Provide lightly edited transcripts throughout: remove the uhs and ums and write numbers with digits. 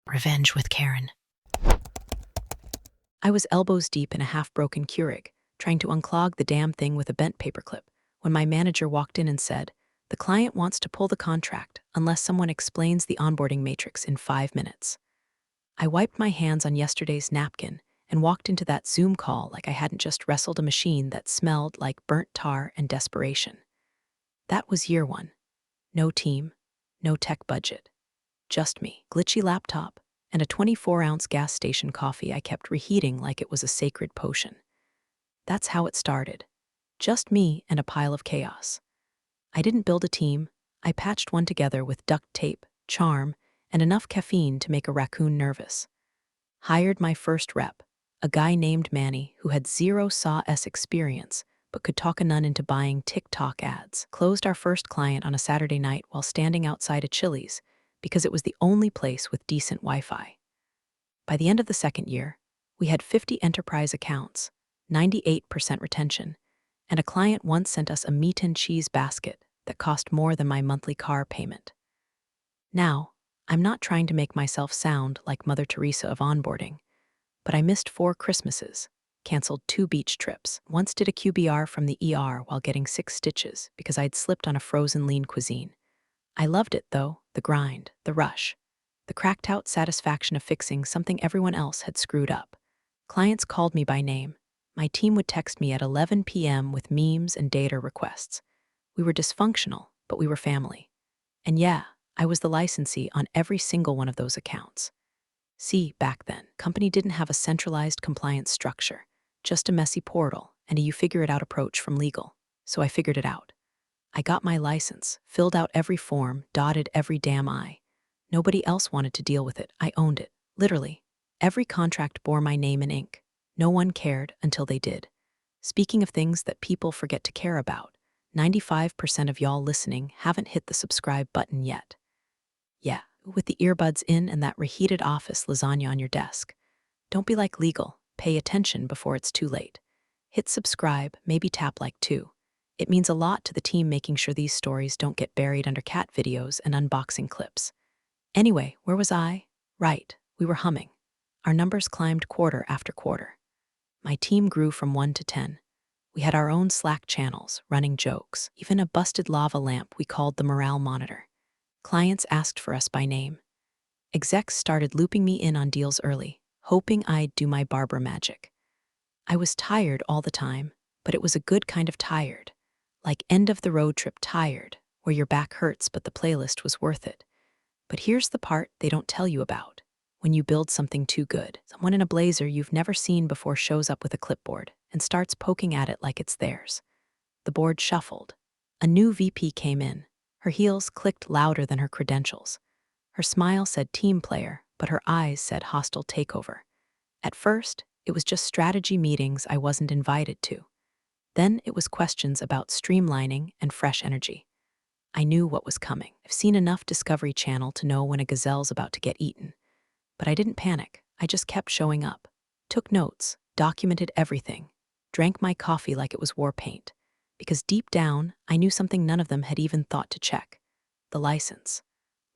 Revenge with Karen. I was elbows deep in a half-broken Keurig, trying to unclog the damn thing with a bent paperclip, when my manager walked in and said, "The client wants to pull the contract unless someone explains the onboarding matrix in 5 minutes." I wiped my hands on yesterday's napkin and walked into that Zoom call like I hadn't just wrestled a machine that smelled like burnt tar and desperation. That was year one. No team, no tech budget. Just me, glitchy laptop, and a 24-ounce gas station coffee I kept reheating like it was a sacred potion. That's how it started. Just me and a pile of chaos. I didn't build a team. I patched one together with duct tape, charm, and enough caffeine to make a raccoon nervous. Hired my first rep, a guy named Manny who had zero SAW experience but could talk a nun into buying TikTok ads. Closed our first client on a Saturday night while standing outside a Chili's because it was the only place with decent Wi-Fi. By the end of the second year, we had 50 enterprise accounts, 98% retention, and a client once sent us a meat and cheese basket that cost more than my monthly car payment. Now, I'm not trying to make myself sound like Mother Teresa of onboarding, but I missed 4 Christmases, canceled 2 beach trips, once did a QBR from the ER while getting 6 stitches because I'd slipped on a frozen lean cuisine. I loved it, though, the grind, the rush, the cracked-out satisfaction of fixing something everyone else had screwed up. Clients called me by name. My team would text me at 11 p.m. with memes and data requests. We were dysfunctional, but we were family. And yeah, I was the licensee on every single one of those accounts. See, back then, company didn't have a centralized compliance structure, just a messy portal and a you-figure-it-out approach from legal. So I figured it out. I got my license, filled out every form, dotted every damn I. Nobody else wanted to deal with it. I owned it. Literally. Every contract bore my name in ink. No one cared until they did. Speaking of things that people forget to care about, 95% of y'all listening haven't hit the subscribe button yet. Yeah, with the earbuds in and that reheated office lasagna on your desk. Don't be like legal. Pay attention before it's too late. Hit subscribe, maybe tap like too. It means a lot to the team making sure these stories don't get buried under cat videos and unboxing clips. Anyway, where was I? Right, we were humming. Our numbers climbed quarter after quarter. My team grew from 1 to 10. We had our own Slack channels, running jokes, even a busted lava lamp we called the morale monitor. Clients asked for us by name. Execs started looping me in on deals early, hoping I'd do my Barbara magic. I was tired all the time, but it was a good kind of tired. Like end-of-the-road trip tired, where your back hurts but the playlist was worth it. But here's the part they don't tell you about. When you build something too good, someone in a blazer you've never seen before shows up with a clipboard and starts poking at it like it's theirs. The board shuffled. A new VP came in. Her heels clicked louder than her credentials. Her smile said team player, but her eyes said hostile takeover. At first, it was just strategy meetings I wasn't invited to. Then it was questions about streamlining and fresh energy. I knew what was coming. I've seen enough Discovery Channel to know when a gazelle's about to get eaten. But I didn't panic. I just kept showing up. Took notes, documented everything, drank my coffee like it was war paint. Because deep down, I knew something none of them had even thought to check. The license.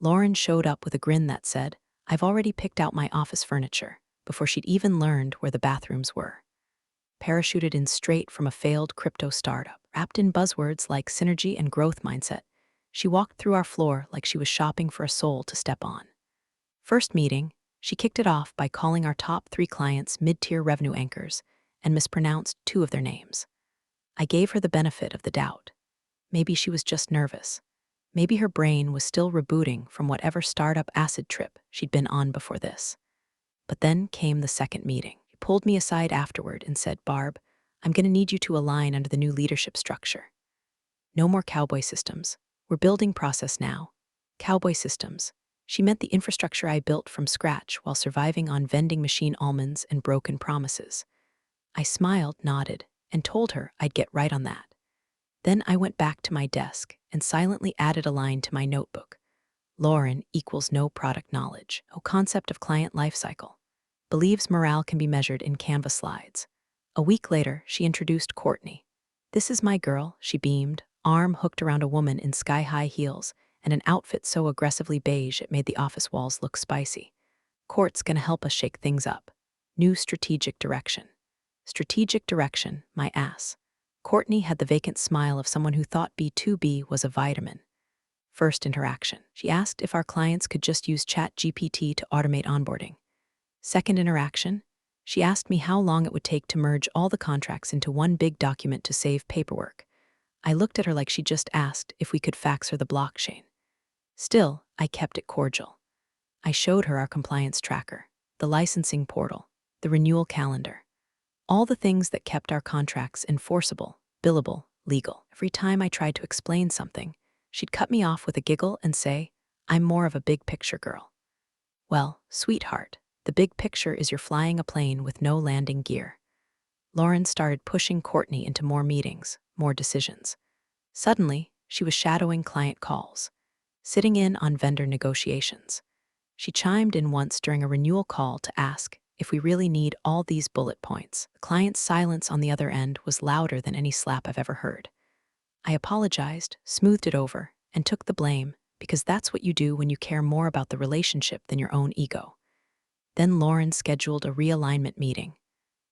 Lauren showed up with a grin that said, "I've already picked out my office furniture," before she'd even learned where the bathrooms were. Parachuted in straight from a failed crypto startup, wrapped in buzzwords like synergy and growth mindset, she walked through our floor like she was shopping for a soul to step on. First meeting, she kicked it off by calling our top 3 clients mid-tier revenue anchors and mispronounced 2 of their names. I gave her the benefit of the doubt. Maybe she was just nervous. Maybe her brain was still rebooting from whatever startup acid trip she'd been on before this. But then came the second meeting. He pulled me aside afterward and said, "Barb, I'm going to need you to align under the new leadership structure. No more cowboy systems. We're building process now." Cowboy systems. She meant the infrastructure I built from scratch while surviving on vending machine almonds and broken promises. I smiled, nodded, and told her I'd get right on that. Then I went back to my desk and silently added a line to my notebook. Lauren equals no product knowledge, no concept of client lifecycle. Believes morale can be measured in Canva slides. A week later, she introduced Courtney. "This is my girl," she beamed, arm hooked around a woman in sky-high heels and an outfit so aggressively beige it made the office walls look spicy. Court's gonna help us shake things up. New strategic direction. Strategic direction, my ass. Courtney had the vacant smile of someone who thought B2B was a vitamin. First interaction. She asked if our clients could just use ChatGPT to automate onboarding. Second interaction. She asked me how long it would take to merge all the contracts into one big document to save paperwork. I looked at her like she just asked if we could fax her the blockchain. Still, I kept it cordial. I showed her our compliance tracker, the licensing portal, the renewal calendar, all the things that kept our contracts enforceable, billable, legal. Every time I tried to explain something, she'd cut me off with a giggle and say, "I'm more of a big picture girl." Well, sweetheart, the big picture is you're flying a plane with no landing gear. Lauren started pushing Courtney into more meetings, more decisions. Suddenly, she was shadowing client calls, sitting in on vendor negotiations. She chimed in once during a renewal call to ask if we really need all these bullet points. The client's silence on the other end was louder than any slap I've ever heard. I apologized, smoothed it over, and took the blame, because that's what you do when you care more about the relationship than your own ego. Then Lauren scheduled a realignment meeting.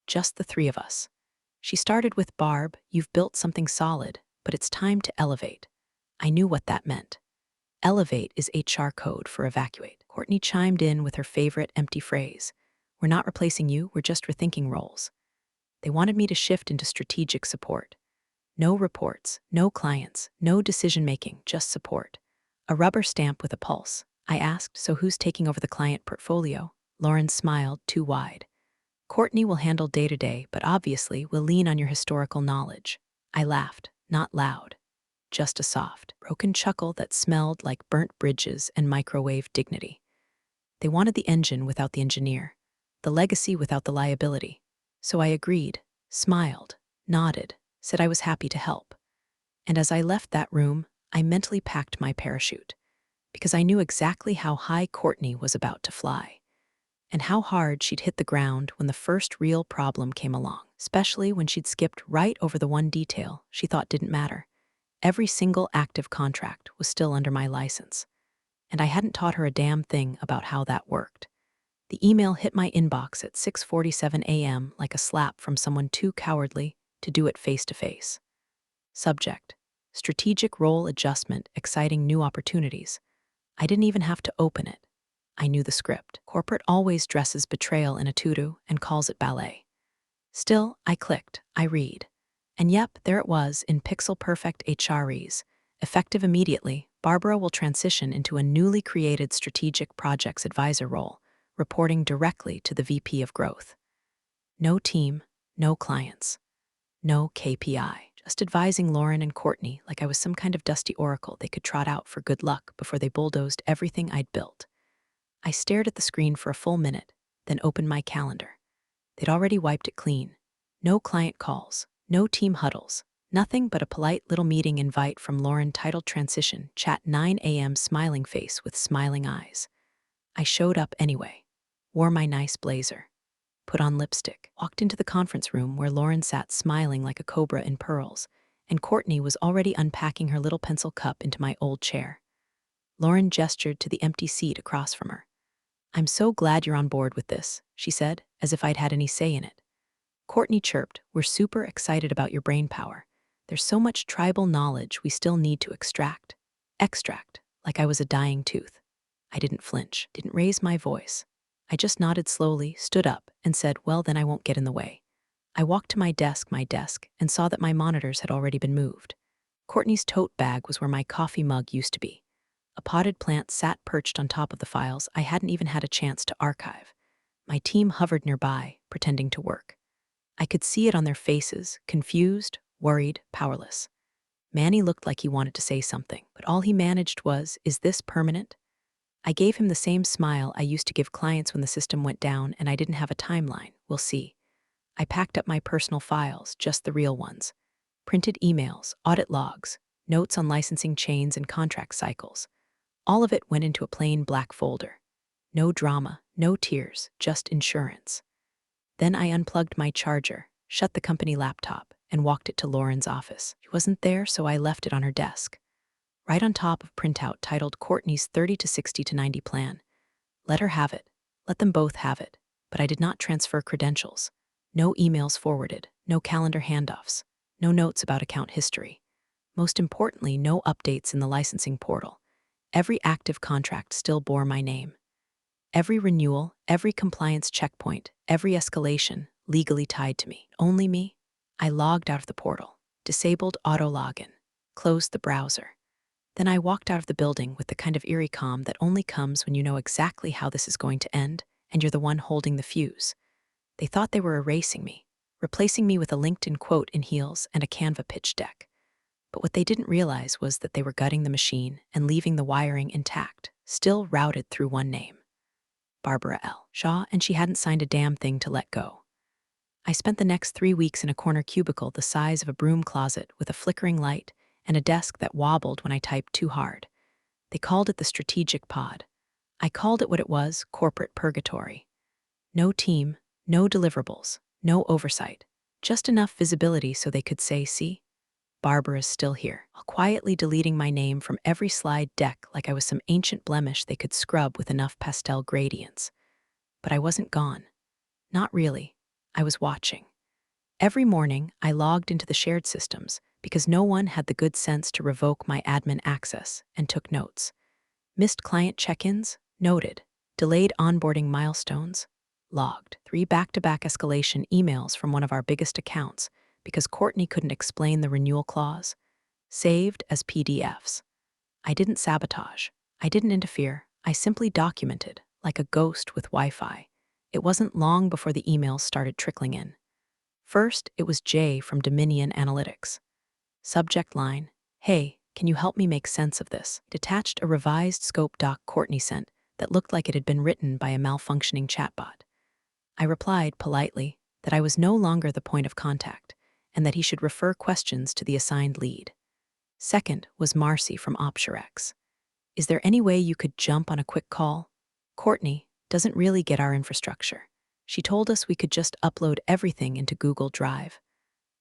Just the three of us. She started with, "Barb, you've built something solid, but it's time to elevate." I knew what that meant. Elevate is HR code for evacuate. Courtney chimed in with her favorite empty phrase. "We're not replacing you, we're just rethinking roles." They wanted me to shift into strategic support. No reports, no clients, no decision-making, just support. A rubber stamp with a pulse. I asked, "So who's taking over the client portfolio?" Lauren smiled too wide. "Courtney will handle day-to-day, but obviously will lean on your historical knowledge." I laughed, not loud. Just a soft, broken chuckle that smelled like burnt bridges and microwave dignity. They wanted the engine without the engineer, the legacy without the liability. So I agreed, smiled, nodded, said I was happy to help. And as I left that room, I mentally packed my parachute, because I knew exactly how high Courtney was about to fly, and how hard she'd hit the ground when the first real problem came along, especially when she'd skipped right over the one detail she thought didn't matter. Every single active contract was still under my license, and I hadn't taught her a damn thing about how that worked. The email hit my inbox at 6:47 a.m. like a slap from someone too cowardly to do it face-to-face. Subject: strategic role adjustment, exciting new opportunities. I didn't even have to open it. I knew the script. Corporate always dresses betrayal in a tutu and calls it ballet. Still, I clicked, I read. And yep, there it was in pixel-perfect HREs. Effective immediately, Barbara will transition into a newly created strategic projects advisor role, reporting directly to the VP of Growth. No team, no clients, no KPI. Just advising Lauren and Courtney like I was some kind of dusty oracle they could trot out for good luck before they bulldozed everything I'd built. I stared at the screen for a full minute, then opened my calendar. They'd already wiped it clean. No client calls, no team huddles, nothing but a polite little meeting invite from Lauren titled Transition, chat 9 a.m. smiling face with smiling eyes. I showed up anyway, wore my nice blazer, put on lipstick, walked into the conference room where Lauren sat smiling like a cobra in pearls, and Courtney was already unpacking her little pencil cup into my old chair. Lauren gestured to the empty seat across from her. "I'm so glad you're on board with this," she said, as if I'd had any say in it. Courtney chirped, "We're super excited about your brain power. There's so much tribal knowledge we still need to extract." Extract, like I was a dying tooth. I didn't flinch, didn't raise my voice. I just nodded slowly, stood up, and said, "Well, then I won't get in the way." I walked to my desk, and saw that my monitors had already been moved. Courtney's tote bag was where my coffee mug used to be. A potted plant sat perched on top of the files I hadn't even had a chance to archive. My team hovered nearby, pretending to work. I could see it on their faces, confused, worried, powerless. Manny looked like he wanted to say something, but all he managed was, "Is this permanent?" I gave him the same smile I used to give clients when the system went down and I didn't have a timeline. "We'll see." I packed up my personal files, just the real ones. Printed emails, audit logs, notes on licensing chains and contract cycles. All of it went into a plain black folder. No drama, no tears, just insurance. Then I unplugged my charger, shut the company laptop, and walked it to Lauren's office. She wasn't there, so I left it on her desk. Right on top of printout titled Courtney's 30 to 60 to 90 plan. Let her have it. Let them both have it, but I did not transfer credentials. No emails forwarded, no calendar handoffs, no notes about account history. Most importantly, no updates in the licensing portal. Every active contract still bore my name. Every renewal, every compliance checkpoint, every escalation, legally tied to me. Only me? I logged out of the portal, disabled auto login, closed the browser. Then I walked out of the building with the kind of eerie calm that only comes when you know exactly how this is going to end and you're the one holding the fuse. They thought they were erasing me, replacing me with a LinkedIn quote in heels and a Canva pitch deck. But what they didn't realize was that they were gutting the machine and leaving the wiring intact, still routed through one name. Barbara L. Shaw, and she hadn't signed a damn thing to let go. I spent the next 3 weeks in a corner cubicle the size of a broom closet with a flickering light and a desk that wobbled when I typed too hard. They called it the strategic pod. I called it what it was, corporate purgatory. No team, no deliverables, no oversight, just enough visibility so they could say, see, Barbara's still here, while quietly deleting my name from every slide deck like I was some ancient blemish they could scrub with enough pastel gradients. But I wasn't gone. Not really. I was watching. Every morning, I logged into the shared systems because no one had the good sense to revoke my admin access and took notes. Missed client check-ins? Noted. Delayed onboarding milestones? Logged. 3 back-to-back escalation emails from one of our biggest accounts because Courtney couldn't explain the renewal clause? Saved as PDFs. I didn't sabotage. I didn't interfere. I simply documented, like a ghost with Wi-Fi. It wasn't long before the emails started trickling in. First, it was Jay from Dominion Analytics. Subject line, "Hey, can you help me make sense of this?" Detached a revised scope doc Courtney sent that looked like it had been written by a malfunctioning chatbot. I replied politely that I was no longer the point of contact and that he should refer questions to the assigned lead. Second was Marcy from OpssureX. "Is there any way you could jump on a quick call? Courtney doesn't really get our infrastructure. She told us we could just upload everything into Google Drive."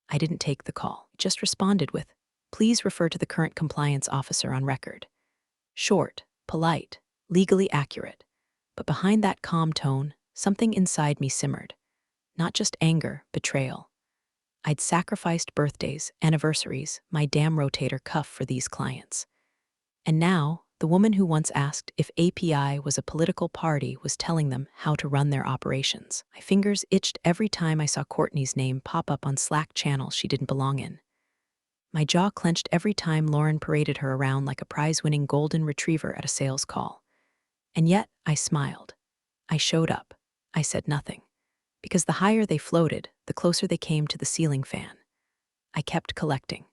I didn't take the call, just responded with, "Please refer to the current compliance officer on record." Short, polite, legally accurate. But behind that calm tone, something inside me simmered. Not just anger, betrayal. I'd sacrificed birthdays, anniversaries, my damn rotator cuff for these clients. And now, the woman who once asked if API was a political party was telling them how to run their operations. My fingers itched every time I saw Courtney's name pop up on Slack channels she didn't belong in. My jaw clenched every time Lauren paraded her around like a prize-winning golden retriever at a sales call. And yet, I smiled. I showed up. I said nothing. Because the higher they floated, the closer they came to the ceiling fan. I kept collecting.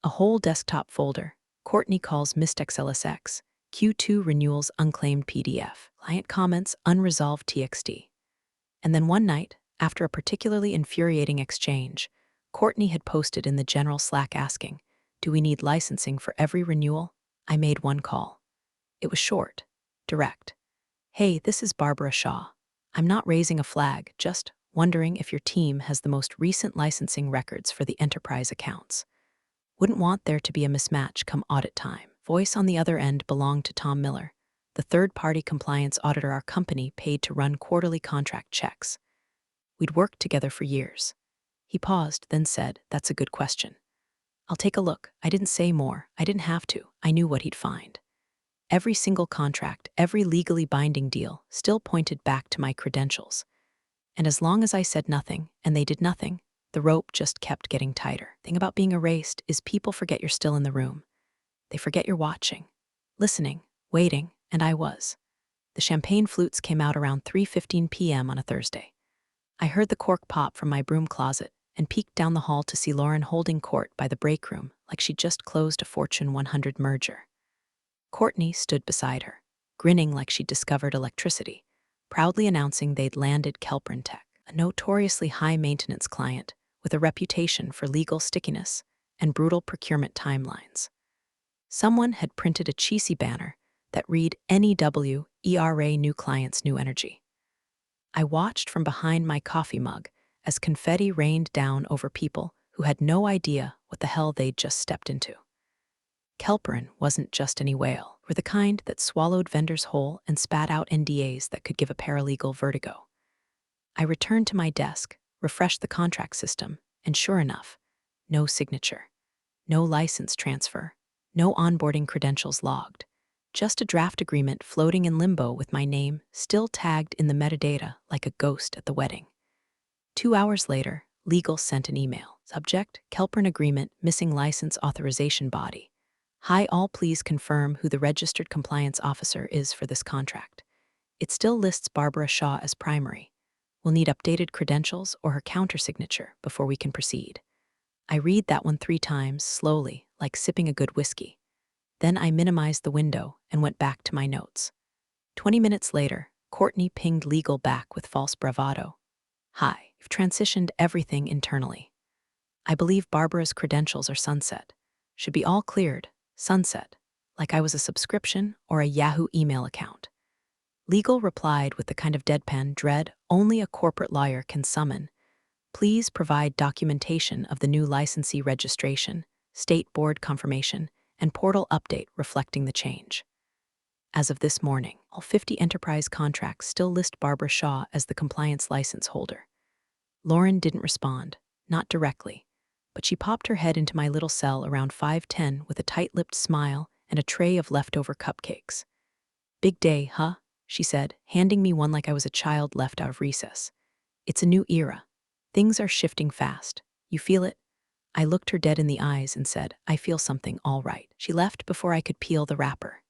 A whole desktop folder. Courtney calls missed XLSX. Q2 renewals unclaimed PDF. Client comments unresolved TXT. And then one night, after a particularly infuriating exchange, Courtney had posted in the general Slack asking, "Do we need licensing for every renewal?" I made one call. It was short, direct. "Hey, this is Barbara Shaw. I'm not raising a flag, just wondering if your team has the most recent licensing records for the enterprise accounts. Wouldn't want there to be a mismatch come audit time." Voice on the other end belonged to Tom Miller, the third-party compliance auditor our company paid to run quarterly contract checks. We'd worked together for years. He paused, then said, "That's a good question. I'll take a look." I didn't say more. I didn't have to. I knew what he'd find. Every single contract, every legally binding deal still pointed back to my credentials. And as long as I said nothing, and they did nothing, the rope just kept getting tighter. The thing about being erased is people forget you're still in the room. They forget you're watching, listening, waiting, and I was. The champagne flutes came out around 3:15 p.m. on a Thursday. I heard the cork pop from my broom closet and peeked down the hall to see Lauren holding court by the break room like she'd just closed a Fortune 100 merger. Courtney stood beside her, grinning like she'd discovered electricity, proudly announcing they'd landed Kelprin Tech, a notoriously high-maintenance client with a reputation for legal stickiness and brutal procurement timelines. Someone had printed a cheesy banner that read NEW, ERA New Clients, New Energy. I watched from behind my coffee mug as confetti rained down over people who had no idea what the hell they'd just stepped into. Kelprin wasn't just any whale. were the kind that swallowed vendors whole and spat out NDAs that could give a paralegal vertigo. I returned to my desk, refreshed the contract system, and sure enough, no signature, no license transfer, no onboarding credentials logged, just a draft agreement floating in limbo with my name still tagged in the metadata like a ghost at the wedding. 2 hours later, legal sent an email. Subject, Kelpern Agreement, missing license authorization body. Hi all, please confirm who the registered compliance officer is for this contract. It still lists Barbara Shaw as primary. We'll need updated credentials or her countersignature before we can proceed. I read that one 3 times, slowly, like sipping a good whiskey. Then I minimized the window and went back to my notes. 20 minutes later, Courtney pinged legal back with false bravado. Hi, you've transitioned everything internally. I believe Barbara's credentials are sunset. Should be all cleared, sunset, like I was a subscription or a Yahoo email account. Legal replied with the kind of deadpan dread only a corporate lawyer can summon. Please provide documentation of the new licensee registration, state board confirmation, and portal update reflecting the change. As of this morning, all 50 enterprise contracts still list Barbara Shaw as the compliance license holder. Lauren didn't respond, not directly, but she popped her head into my little cell around 5:10 with a tight-lipped smile and a tray of leftover cupcakes. Big day, huh? She said, handing me one like I was a child left out of recess. It's a new era. Things are shifting fast. You feel it? I looked her dead in the eyes and said, I feel something, all right. She left before I could peel the wrapper.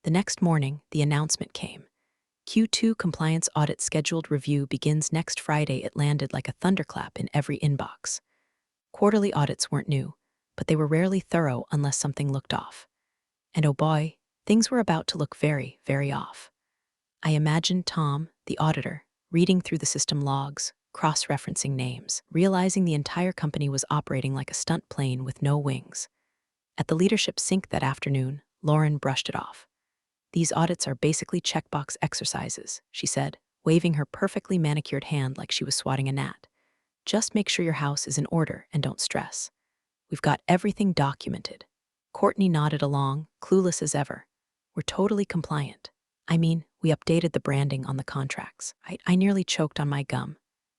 The next morning, the announcement came. Q2 compliance audit scheduled review begins next Friday. It landed like a thunderclap in every inbox. Quarterly audits weren't new, but they were rarely thorough unless something looked off. And oh boy, things were about to look very, very off. I imagined Tom, the auditor, reading through the system logs, cross-referencing names, realizing the entire company was operating like a stunt plane with no wings. At the leadership sync that afternoon, Lauren brushed it off. These audits are basically checkbox exercises, she said, waving her perfectly manicured hand like she was swatting a gnat. Just make sure your house is in order and don't stress. We've got everything documented. Courtney nodded along, clueless as ever. We're totally compliant. I mean, we updated the branding on the contracts. I nearly choked on my gum.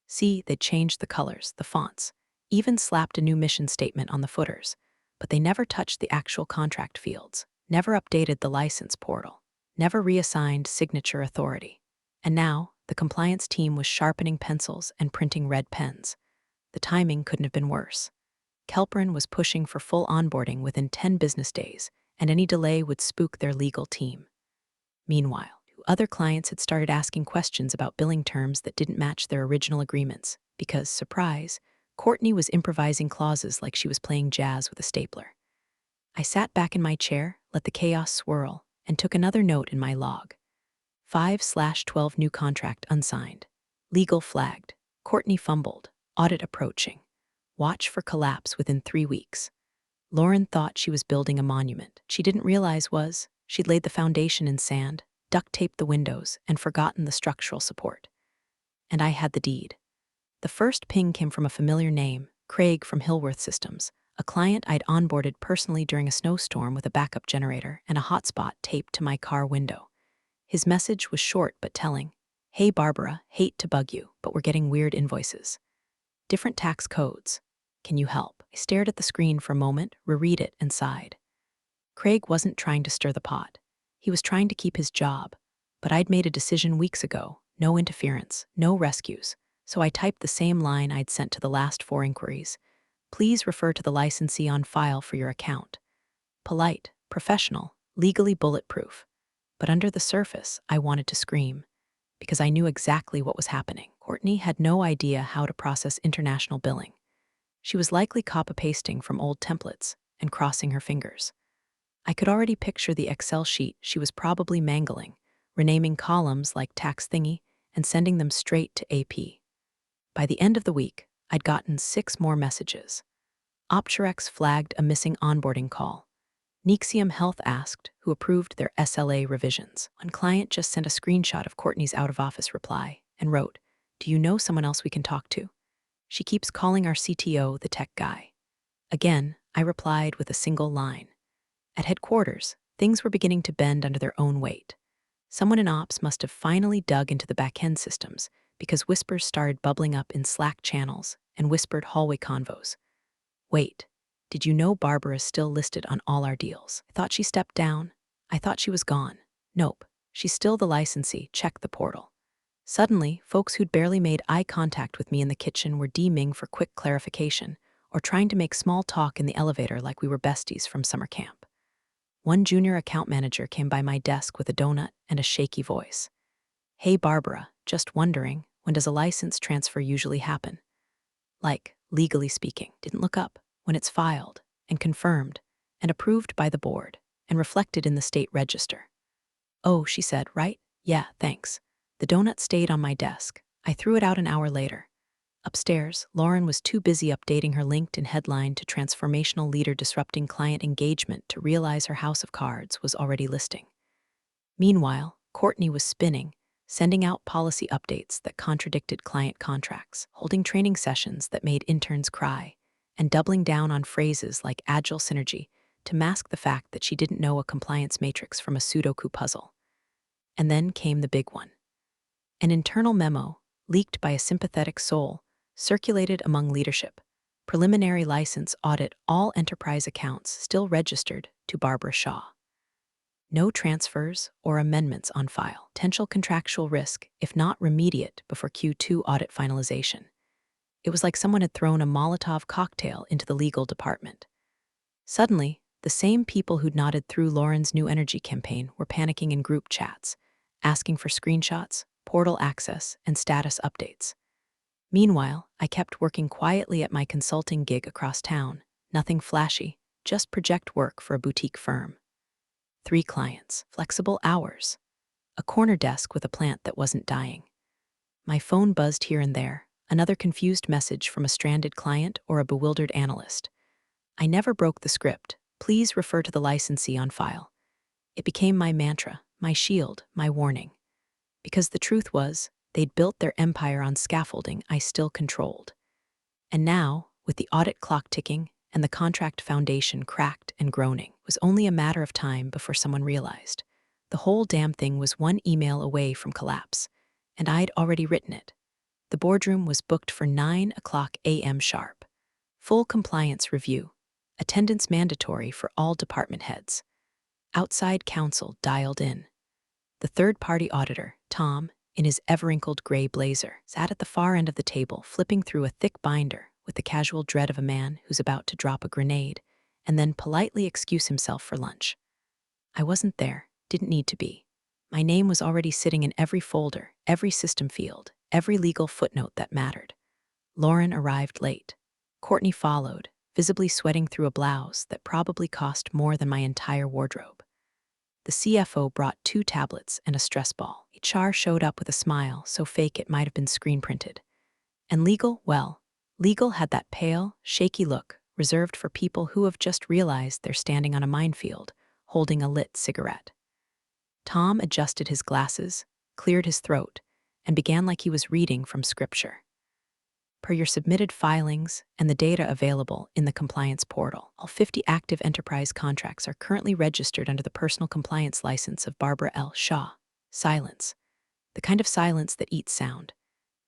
See, they changed the colors, the fonts, even slapped a new mission statement on the footers, but they never touched the actual contract fields, never updated the license portal, never reassigned signature authority. And now, the compliance team was sharpening pencils and printing red pens. The timing couldn't have been worse. Kelpern was pushing for full onboarding within 10 business days, and any delay would spook their legal team. Meanwhile, other clients had started asking questions about billing terms that didn't match their original agreements because, surprise, Courtney was improvising clauses like she was playing jazz with a stapler. I sat back in my chair, let the chaos swirl, and took another note in my log. 5/12 new contract unsigned. Legal flagged. Courtney fumbled. Audit approaching. Watch for collapse within 3 weeks. Lauren thought she was building a monument. She didn't realize she'd laid the foundation in sand, duct taped the windows, and forgotten the structural support. And I had the deed. The first ping came from a familiar name, Craig from Hillworth Systems, a client I'd onboarded personally during a snowstorm with a backup generator and a hotspot taped to my car window. His message was short but telling. Hey Barbara, hate to bug you, but we're getting weird invoices. Different tax codes. Can you help? I stared at the screen for a moment, reread it, and sighed. Craig wasn't trying to stir the pot. He was trying to keep his job, but I'd made a decision weeks ago, no interference, no rescues, so I typed the same line I'd sent to the last 4 inquiries. Please refer to the licensee on file for your account. Polite, professional, legally bulletproof. But under the surface, I wanted to scream, because I knew exactly what was happening. Courtney had no idea how to process international billing. She was likely copy-pasting from old templates and crossing her fingers. I could already picture the Excel sheet she was probably mangling, renaming columns like tax thingy and sending them straight to AP. By the end of the week, I'd gotten 6 more messages. Opturex flagged a missing onboarding call. Nexium Health asked who approved their SLA revisions. One client just sent a screenshot of Courtney's out-of-office reply and wrote, "Do you know someone else we can talk to? She keeps calling our CTO the tech guy." Again, I replied with a single line. At headquarters, Things were beginning to bend under their own weight. Someone in ops must have finally dug into the back-end systems because whispers started bubbling up in Slack channels and whispered hallway convos. Wait, did you know Barbara's still listed on all our deals? I thought she stepped down. I thought she was gone. Nope, she's still the licensee. Check the portal. Suddenly, folks who'd barely made eye contact with me in the kitchen were DMing for quick clarification or trying to make small talk in the elevator like we were besties from summer camp. One junior account manager came by my desk with a donut and a shaky voice. Hey Barbara, just wondering, when does a license transfer usually happen? Like, legally speaking, didn't look up when it's filed and confirmed and approved by the board and reflected in the state register. Oh, she said, right? Yeah, thanks. The donut stayed on my desk. I threw it out an hour later. Upstairs, Lauren was too busy updating her LinkedIn headline to transformational leader disrupting client engagement to realize her house of cards was already listing. Meanwhile, Courtney was spinning, sending out policy updates that contradicted client contracts, holding training sessions that made interns cry, and doubling down on phrases like agile synergy to mask the fact that she didn't know a compliance matrix from a Sudoku puzzle. And then came the big one. An internal memo, leaked by a sympathetic soul, circulated among leadership. Preliminary license audit all enterprise accounts still registered to Barbara Shaw. No transfers or amendments on file. Potential contractual risk, if not remediate, before Q2 audit finalization. It was like someone had thrown a Molotov cocktail into the legal department. Suddenly, the same people who'd nodded through Lauren's new energy campaign were panicking in group chats, asking for screenshots, portal access, and status updates. Meanwhile, I kept working quietly at my consulting gig across town. Nothing flashy, just project work for a boutique firm. 3 clients, flexible hours, a corner desk with a plant that wasn't dying. My phone buzzed here and there, another confused message from a stranded client or a bewildered analyst. I never broke the script. Please refer to the licensee on file. It became my mantra, my shield, my warning. Because the truth was, they'd built their empire on scaffolding I still controlled. And now, with the audit clock ticking and the contract foundation cracked and groaning, it was only a matter of time before someone realized. The whole damn thing was one email away from collapse, and I'd already written it. The boardroom was booked for 9:00 a.m. sharp. Full compliance review. Attendance mandatory for all department heads. Outside counsel dialed in. The third-party auditor, Tom, in his ever-wrinkled gray blazer, sat at the far end of the table flipping through a thick binder with the casual dread of a man who's about to drop a grenade and then politely excuse himself for lunch. I wasn't there, didn't need to be. My name was already sitting in every folder, every system field, every legal footnote that mattered. Lauren arrived late. Courtney followed, visibly sweating through a blouse that probably cost more than my entire wardrobe. The CFO brought 2 tablets and a stress ball. HR showed up with a smile so fake it might have been screen printed. And legal, well, legal had that pale, shaky look reserved for people who have just realized they're standing on a minefield, holding a lit cigarette. Tom adjusted his glasses, cleared his throat, and began like he was reading from scripture. Per your submitted filings and the data available in the compliance portal, all 50 active enterprise contracts are currently registered under the personal compliance license of Barbara L. Shaw. Silence. The kind of silence that eats sound.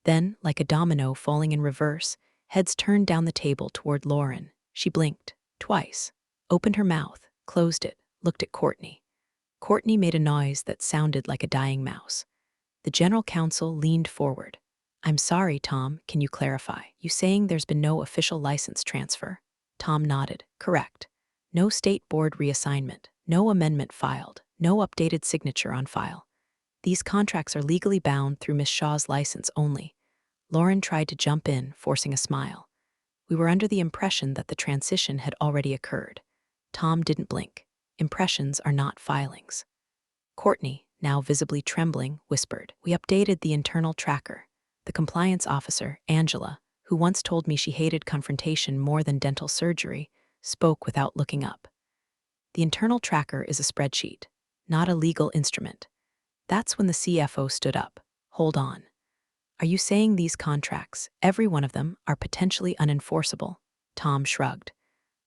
Then, like a domino falling in reverse, heads turned down the table toward Lauren. She blinked, twice, opened her mouth, closed it, looked at Courtney. Courtney made a noise that sounded like a dying mouse. The general counsel leaned forward. I'm sorry, Tom, can you clarify? You saying there's been no official license transfer? Tom nodded. Correct. No state board reassignment, no amendment filed, no updated signature on file. These contracts are legally bound through Miss Shaw's license only. Lauren tried to jump in, forcing a smile. We were under the impression that the transition had already occurred. Tom didn't blink. Impressions are not filings. Courtney, now visibly trembling, whispered, We updated the internal tracker. The compliance officer, Angela, who once told me she hated confrontation more than dental surgery, spoke without looking up. The internal tracker is a spreadsheet, not a legal instrument. That's when the CFO stood up. Hold on. Are you saying these contracts, every one of them, are potentially unenforceable? Tom shrugged.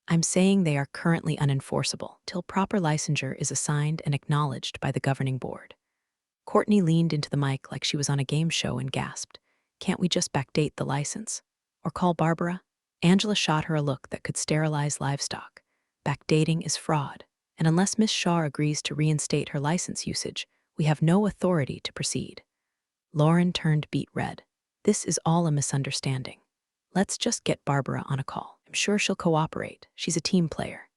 I'm saying they are currently unenforceable till proper licensure is assigned and acknowledged by the governing board. Courtney leaned into the mic like she was on a game show and gasped, "Can't we just backdate the license? Or call Barbara?" Angela shot her a look that could sterilize livestock. Backdating is fraud, and unless Miss Shaw agrees to reinstate her license usage, we have no authority to proceed. Lauren turned beet red. This is all a misunderstanding. Let's just get Barbara on a call. I'm sure she'll cooperate. She's a team player.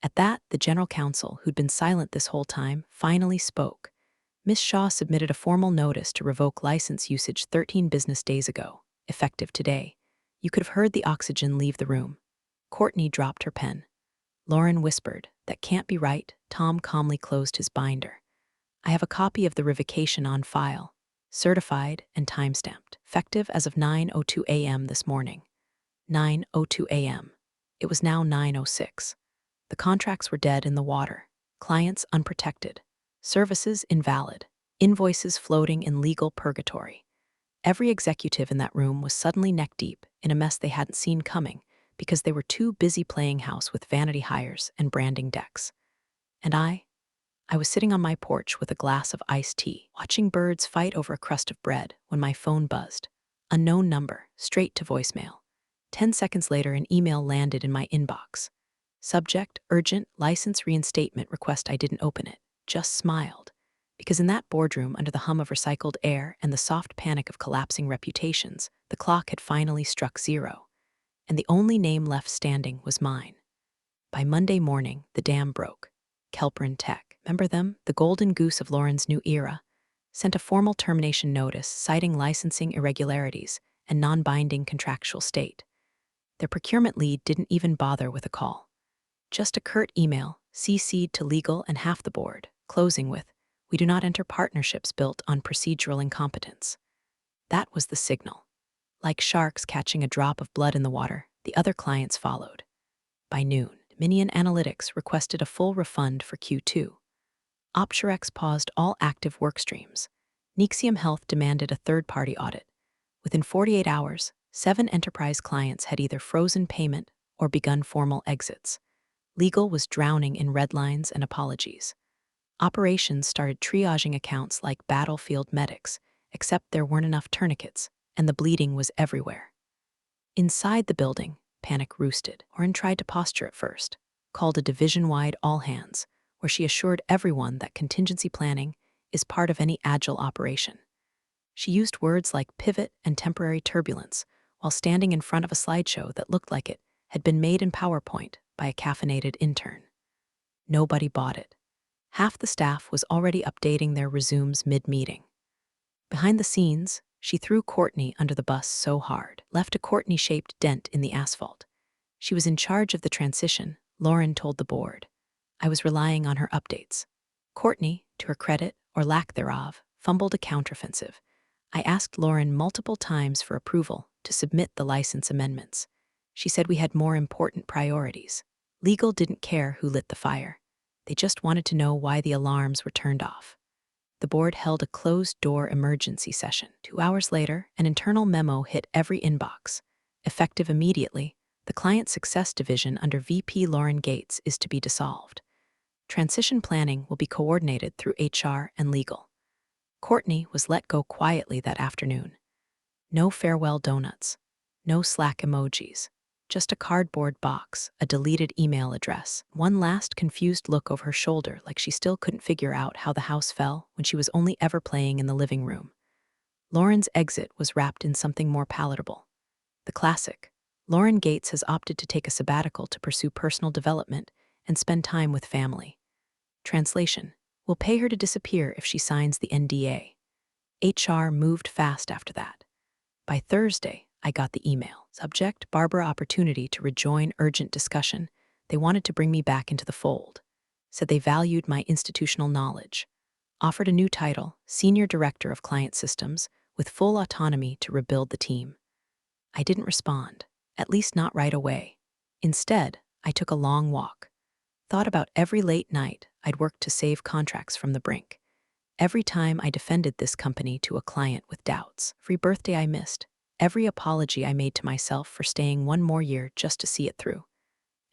At that, the general counsel, who'd been silent this whole time, finally spoke. Miss Shaw submitted a formal notice to revoke license usage 13 business days ago, effective today. You could have heard the oxygen leave the room. Courtney dropped her pen. Lauren whispered, "That can't be right." Tom calmly closed his binder. "I have a copy of the revocation on file, certified and time-stamped, effective as of 9:02 a.m. this morning." 9:02 a.m. It was now 9:06. The contracts were dead in the water, clients unprotected, services invalid, invoices floating in legal purgatory. Every executive in that room was suddenly neck-deep in a mess they hadn't seen coming because they were too busy playing house with vanity hires and branding decks. And I was sitting on my porch with a glass of iced tea, watching birds fight over a crust of bread when my phone buzzed. Unknown number, straight to voicemail. 10 seconds later, an email landed in my inbox. Subject, urgent, license reinstatement request. I didn't open it, just smiled. Because in that boardroom, under the hum of recycled air and the soft panic of collapsing reputations, the clock had finally struck 0. And the only name left standing was mine. By Monday morning, the dam broke. Kelprin Tech, remember them? The golden goose of Lauren's new era, sent a formal termination notice citing licensing irregularities and non-binding contractual state. Their procurement lead didn't even bother with a call. Just a curt email, CC'd to legal and half the board, closing with, "We do not enter partnerships built on procedural incompetence." That was the signal. Like sharks catching a drop of blood in the water, the other clients followed. By noon, Dominion Analytics requested a full refund for Q2. Opturex paused all active work streams. Nexium Health demanded a third-party audit. Within 48 hours, 7 enterprise clients had either frozen payment or begun formal exits. Legal was drowning in red lines and apologies. Operations started triaging accounts like battlefield medics, except there weren't enough tourniquets, and the bleeding was everywhere. Inside the building, panic roosted. Oren tried to posture at first, called a division-wide all-hands, where she assured everyone that contingency planning is part of any agile operation. She used words like pivot and temporary turbulence while standing in front of a slideshow that looked like it had been made in PowerPoint by a caffeinated intern. Nobody bought it. Half the staff was already updating their resumes mid-meeting. Behind the scenes, she threw Courtney under the bus so hard, left a Courtney-shaped dent in the asphalt. She was in charge of the transition, Lauren told the board. I was relying on her updates. Courtney, to her credit, or lack thereof, fumbled a counteroffensive. I asked Lauren multiple times for approval to submit the license amendments. She said we had more important priorities. Legal didn't care who lit the fire. They just wanted to know why the alarms were turned off. The board held a closed-door emergency session. 2 hours later, an internal memo hit every inbox. Effective immediately, the Client Success Division under VP Lauren Gates is to be dissolved. Transition planning will be coordinated through HR and legal. Courtney was let go quietly that afternoon. No farewell donuts, no Slack emojis, just a cardboard box, a deleted email address, one last confused look over her shoulder like she still couldn't figure out how the house fell when she was only ever playing in the living room. Lauren's exit was wrapped in something more palatable. The classic, Lauren Gates has opted to take a sabbatical to pursue personal development and spend time with family. Translation, we'll pay her to disappear if she signs the NDA. HR moved fast after that. By Thursday, I got the email. Subject, Barbara opportunity to rejoin urgent discussion. They wanted to bring me back into the fold. Said they valued my institutional knowledge. Offered a new title, Senior Director of Client Systems, with full autonomy to rebuild the team. I didn't respond, at least not right away. Instead, I took a long walk. Thought about every late night I'd worked to save contracts from the brink. Every time I defended this company to a client with doubts. Every birthday I missed. Every apology I made to myself for staying one more year just to see it through.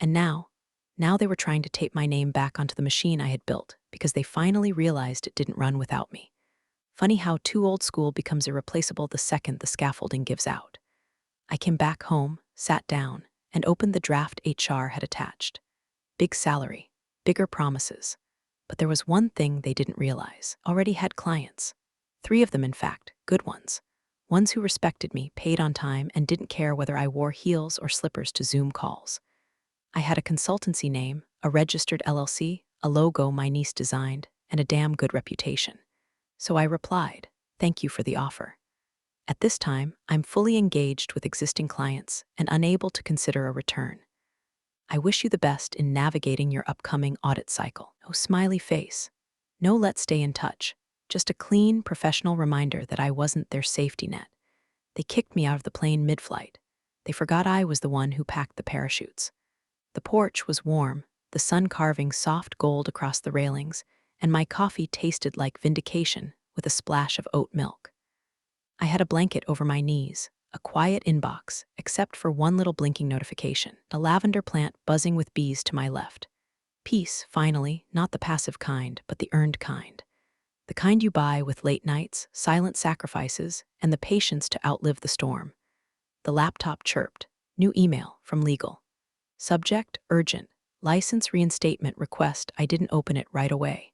And now they were trying to tape my name back onto the machine I had built because they finally realized it didn't run without me. Funny how too old school becomes irreplaceable the second the scaffolding gives out. I came back home, sat down, and opened the draft HR had attached. Big salary, bigger promises. But there was one thing they didn't realize. Already had clients. 3 of them, in fact, good ones. Ones who respected me, paid on time, and didn't care whether I wore heels or slippers to Zoom calls. I had a consultancy name, a registered LLC, a logo my niece designed, and a damn good reputation. So I replied, "Thank you for the offer. At this time, I'm fully engaged with existing clients and unable to consider a return. I wish you the best in navigating your upcoming audit cycle." No smiley face. No let's stay in touch. Just a clean, professional reminder that I wasn't their safety net. They kicked me out of the plane mid-flight. They forgot I was the one who packed the parachutes. The porch was warm, the sun carving soft gold across the railings, and my coffee tasted like vindication with a splash of oat milk. I had a blanket over my knees, a quiet inbox, except for one little blinking notification, a lavender plant buzzing with bees to my left. Peace, finally, not the passive kind, but the earned kind. The kind you buy with late nights, silent sacrifices, and the patience to outlive the storm. The laptop chirped. New email from legal. Subject, urgent. License reinstatement request. I didn't open it right away.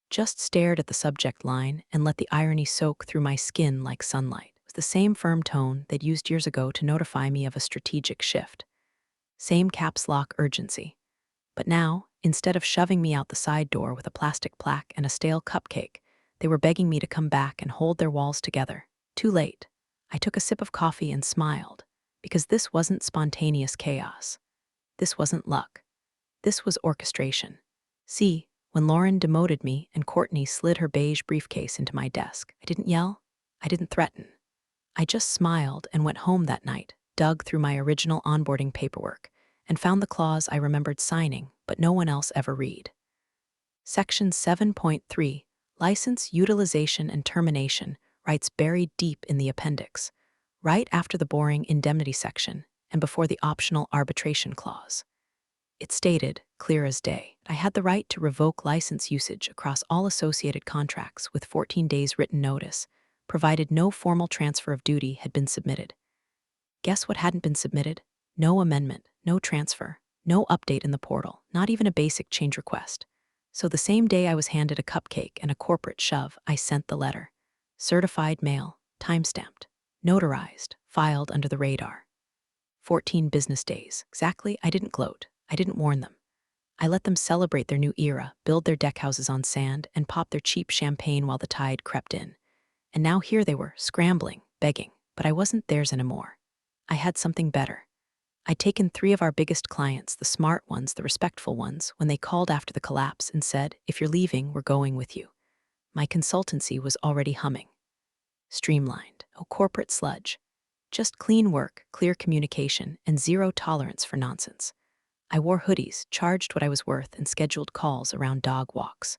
Just stared at the subject line and let the irony soak through my skin like sunlight. It was the same firm tone they'd used years ago to notify me of a strategic shift. Same caps lock urgency. But now, instead of shoving me out the side door with a plastic plaque and a stale cupcake, they were begging me to come back and hold their walls together. Too late. I took a sip of coffee and smiled, because this wasn't spontaneous chaos. This wasn't luck. This was orchestration. See, when Lauren demoted me and Courtney slid her beige briefcase into my desk, I didn't yell. I didn't threaten. I just smiled and went home that night, dug through my original onboarding paperwork, and found the clause I remembered signing, but no one else ever read. Section 7.3, License Utilization and Termination, writes buried deep in the appendix, right after the boring indemnity section and before the optional arbitration clause. It stated, clear as day, I had the right to revoke license usage across all associated contracts with 14 days written notice, provided no formal transfer of duty had been submitted. Guess what hadn't been submitted? No amendment, no transfer, no update in the portal, not even a basic change request. So the same day I was handed a cupcake and a corporate shove, I sent the letter. Certified mail, time-stamped, notarized, filed under the radar. 14 business days. Exactly, I didn't gloat. I didn't warn them. I let them celebrate their new era, build their deckhouses on sand, and pop their cheap champagne while the tide crept in. And now here they were, scrambling, begging, but I wasn't theirs anymore. I had something better. I'd taken 3 of our biggest clients, the smart ones, the respectful ones, when they called after the collapse and said, "If you're leaving, we're going with you." My consultancy was already humming. Streamlined, oh corporate sludge. Just clean work, clear communication, and zero tolerance for nonsense. I wore hoodies, charged what I was worth, and scheduled calls around dog walks.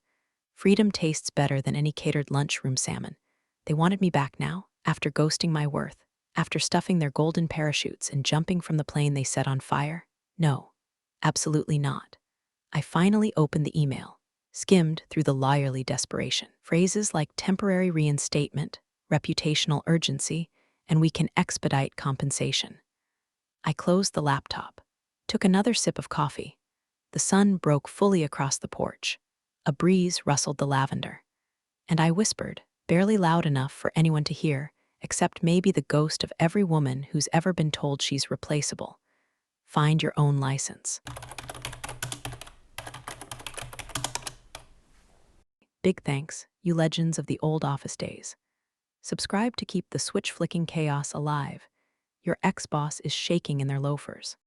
Freedom tastes better than any catered lunchroom salmon. They wanted me back now, after ghosting my worth, after stuffing their golden parachutes and jumping from the plane they set on fire? No, absolutely not. I finally opened the email, skimmed through the lawyerly desperation. Phrases like temporary reinstatement, reputational urgency, and we can expedite compensation. I closed the laptop, took another sip of coffee. The sun broke fully across the porch. A breeze rustled the lavender. And I whispered, barely loud enough for anyone to hear, except maybe the ghost of every woman who's ever been told she's replaceable. Find your own license. Big thanks, you legends of the old office days. Subscribe to keep the switch-flicking chaos alive. Your ex-boss is shaking in their loafers.